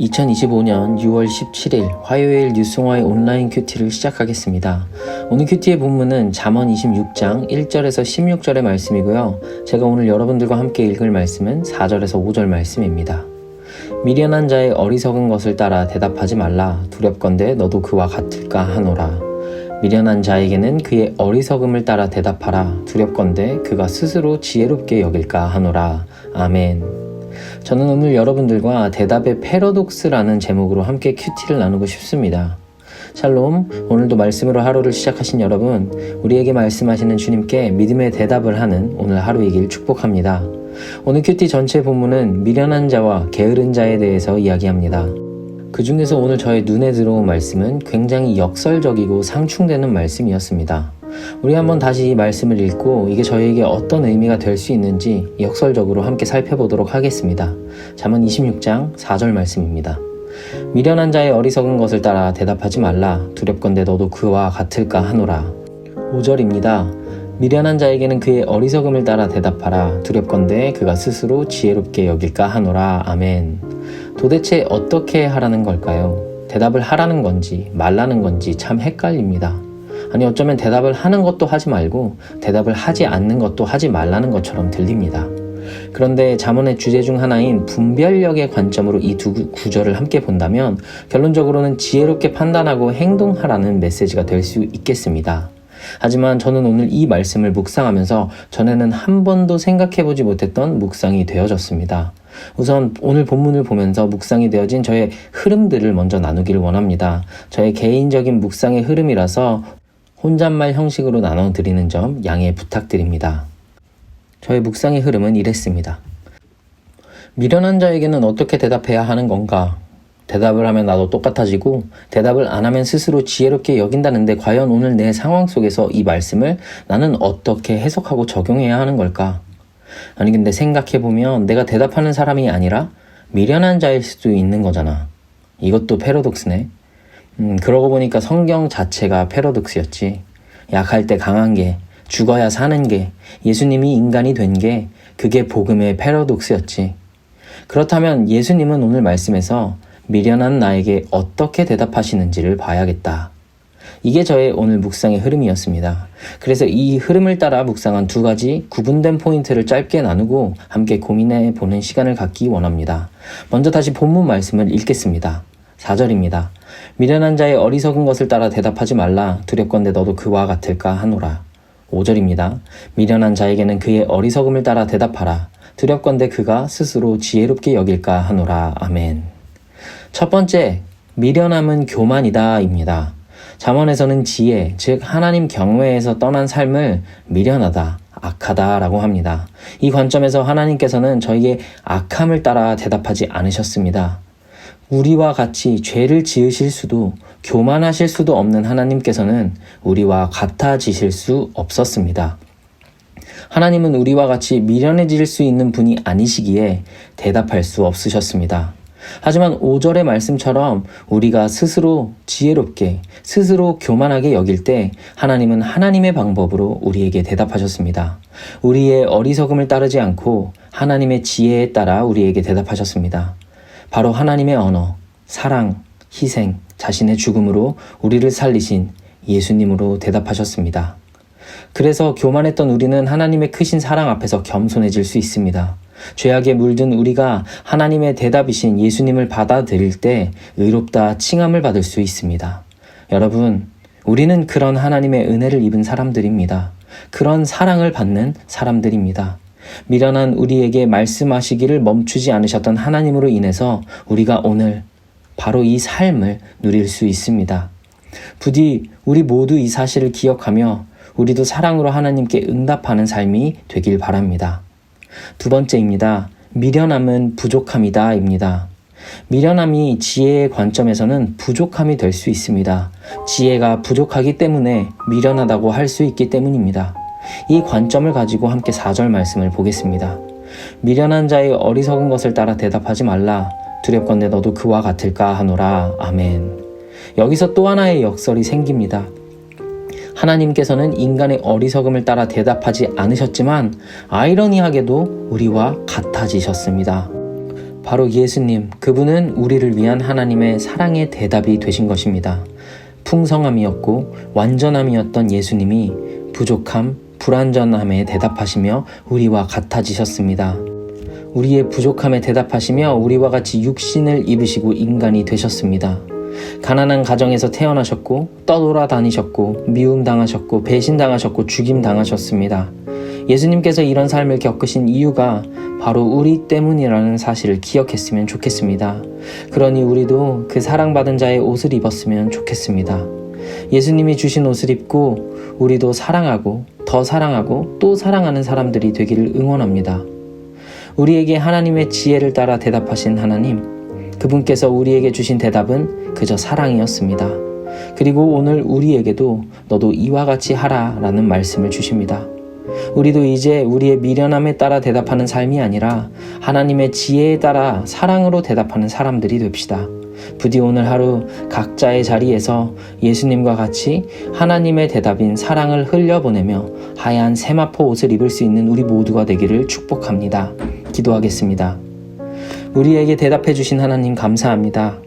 2025년 6월 17일 화요일 뉴스공화의 온라인 큐티를 시작하겠습니다. 오늘 큐티의 본문은 잠언 26장 1절에서 16절의 말씀이고요. 제가 오늘 여러분들과 함께 읽을 말씀은 4절에서 5절 말씀입니다. 미련한 자의 어리석은 것을 따라 대답하지 말라. 두렵건대 너도 그와 같을까 하노라. 미련한 자에게는 그의 어리석음을 따라 대답하라. 두렵건대 그가 스스로 지혜롭게 여길까 하노라. 아멘. 저는 오늘 여러분들과 대답의 패러독스라는 제목으로 함께 큐티를 나누고 싶습니다. 샬롬, 오늘도 말씀으로 하루를 시작하신 여러분, 우리에게 말씀하시는 주님께 믿음의 대답을 하는 오늘 하루이길 축복합니다. 오늘 큐티 전체 본문은 미련한 자와 게으른 자에 대해서 이야기합니다. 그 중에서 오늘 저의 눈에 들어온 말씀은 굉장히 역설적이고 상충되는 말씀이었습니다. 우리 한번 다시 이 말씀을 읽고 이게 저에게 어떤 의미가 될 수 있는지 역설적으로 함께 살펴보도록 하겠습니다. 잠언 26장 4절 말씀입니다. 미련한 자의 어리석은 것을 따라 대답하지 말라. 두렵건대 너도 그와 같을까 하노라. 5절입니다. 미련한 자에게는 그의 어리석음을 따라 대답하라. 두렵건대 그가 스스로 지혜롭게 여길까 하노라. 아멘. 도대체 어떻게 하라는 걸까요? 대답을 하라는 건지 말라는 건지 참 헷갈립니다. 아니 어쩌면 대답을 하는 것도 하지 말고 대답을 하지 않는 것도 하지 말라는 것처럼 들립니다. 그런데 잠언의 주제 중 하나인 분별력의 관점으로 이 두 구절을 함께 본다면 결론적으로는 지혜롭게 판단하고 행동하라는 메시지가 될 수 있겠습니다. 하지만 저는 오늘 이 말씀을 묵상하면서 전에는 한 번도 생각해보지 못했던 묵상이 되어졌습니다. 우선 오늘 본문을 보면서 묵상이 되어진 저의 흐름들을 먼저 나누기를 원합니다. 저의 개인적인 묵상의 흐름이라서 혼잣말 형식으로 나눠드리는 점 양해 부탁드립니다. 저의 묵상의 흐름은 이랬습니다. 미련한 자에게는 어떻게 대답해야 하는 건가? 대답을 하면 나도 똑같아지고 대답을 안 하면 스스로 지혜롭게 여긴다는데 과연 오늘 내 상황 속에서 이 말씀을 나는 어떻게 해석하고 적용해야 하는 걸까? 아니 근데 생각해보면 내가 대답하는 사람이 아니라 미련한 자일 수도 있는 거잖아. 이것도 패러독스네. 그러고 보니까 성경 자체가 패러독스였지. 약할 때 강한 게, 죽어야 사는 게, 예수님이 인간이 된 게 그게 복음의 패러독스였지. 그렇다면 예수님은 오늘 말씀에서 미련한 나에게 어떻게 대답하시는지를 봐야겠다. 이게 저의 오늘 묵상의 흐름이었습니다. 그래서 이 흐름을 따라 묵상한 두 가지 구분된 포인트를 짧게 나누고 함께 고민해 보는 시간을 갖기 원합니다. 먼저 다시 본문 말씀을 읽겠습니다. 4절입니다. 미련한 자의 어리석은 것을 따라 대답하지 말라. 두렵건대 너도 그와 같을까 하노라. 5절입니다. 미련한 자에게는 그의 어리석음을 따라 대답하라. 두렵건대 그가 스스로 지혜롭게 여길까 하노라. 아멘. 첫 번째, 미련함은 교만이다 입니다. 잠언에서는 지혜, 즉 하나님 경외에서 떠난 삶을 미련하다, 악하다 라고 합니다. 이 관점에서 하나님께서는 저에게 악함을 따라 대답하지 않으셨습니다. 우리와 같이 죄를 지으실 수도 교만하실 수도 없는 하나님께서는 우리와 같아지실 수 없었습니다. 하나님은 우리와 같이 미련해질 수 있는 분이 아니시기에 대답할 수 없으셨습니다. 하지만 5절의 말씀처럼 우리가 스스로 지혜롭게, 스스로 교만하게 여길 때 하나님은 하나님의 방법으로 우리에게 대답하셨습니다. 우리의 어리석음을 따르지 않고 하나님의 지혜에 따라 우리에게 대답하셨습니다. 바로 하나님의 언어, 사랑, 희생, 자신의 죽음으로 우리를 살리신 예수님으로 대답하셨습니다. 그래서 교만했던 우리는 하나님의 크신 사랑 앞에서 겸손해질 수 있습니다. 죄악에 물든 우리가 하나님의 대답이신 예수님을 받아들일 때 의롭다 칭함을 받을 수 있습니다. 여러분, 우리는 그런 하나님의 은혜를 입은 사람들입니다. 그런 사랑을 받는 사람들입니다. 미련한 우리에게 말씀하시기를 멈추지 않으셨던 하나님으로 인해서 우리가 오늘 바로 이 삶을 누릴 수 있습니다. 부디 우리 모두 이 사실을 기억하며 우리도 사랑으로 하나님께 응답하는 삶이 되길 바랍니다. 두 번째입니다. 미련함은 부족함이다 입니다. 미련함이 지혜의 관점에서는 부족함이 될 수 있습니다. 지혜가 부족하기 때문에 미련하다고 할 수 있기 때문입니다. 이 관점을 가지고 함께 4절 말씀을 보겠습니다. 미련한 자의 어리석은 것을 따라 대답하지 말라. 두렵건대 너도 그와 같을까 하노라. 아멘. 여기서 또 하나의 역설이 생깁니다. 하나님께서는 인간의 어리석음을 따라 대답하지 않으셨지만 아이러니하게도 우리와 같아지셨습니다. 바로 예수님, 그분은 우리를 위한 하나님의 사랑의 대답이 되신 것입니다. 풍성함이었고 완전함이었던 예수님이 부족함, 불완전함에 대답하시며 우리와 같아지셨습니다. 우리의 부족함에 대답하시며 우리와 같이 육신을 입으시고 인간이 되셨습니다. 가난한 가정에서 태어나셨고 떠돌아다니셨고 미움당하셨고 배신당하셨고 죽임당하셨습니다. 예수님께서 이런 삶을 겪으신 이유가 바로 우리 때문이라는 사실을 기억했으면 좋겠습니다. 그러니 우리도 그 사랑받은 자의 옷을 입었으면 좋겠습니다. 예수님이 주신 옷을 입고 우리도 사랑하고 더 사랑하고 또 사랑하는 사람들이 되기를 응원합니다. 우리에게 하나님의 지혜를 따라 대답하신 하나님, 그분께서 우리에게 주신 대답은 그저 사랑이었습니다. 그리고 오늘 우리에게도 너도 이와 같이 하라 라는 말씀을 주십니다. 우리도 이제 우리의 미련함에 따라 대답하는 삶이 아니라 하나님의 지혜에 따라 사랑으로 대답하는 사람들이 됩시다. 부디 오늘 하루 각자의 자리에서 예수님과 같이 하나님의 대답인 사랑을 흘려보내며 하얀 세마포 옷을 입을 수 있는 우리 모두가 되기를 축복합니다. 기도하겠습니다. 우리에게 대답해 주신 하나님 감사합니다.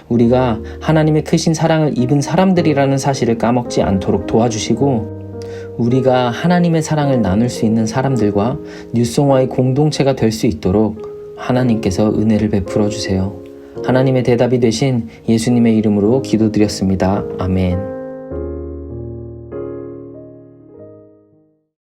우리가 하나님의 크신 사랑을 입은 사람들이라는 사실을 까먹지 않도록 도와주시고 우리가 하나님의 사랑을 나눌 수 있는 사람들과 뉴송화의 공동체가 될 수 있도록 하나님께서 은혜를 베풀어 주세요. 하나님의 대답이 되신 예수님의 이름으로 기도드렸습니다. 아멘.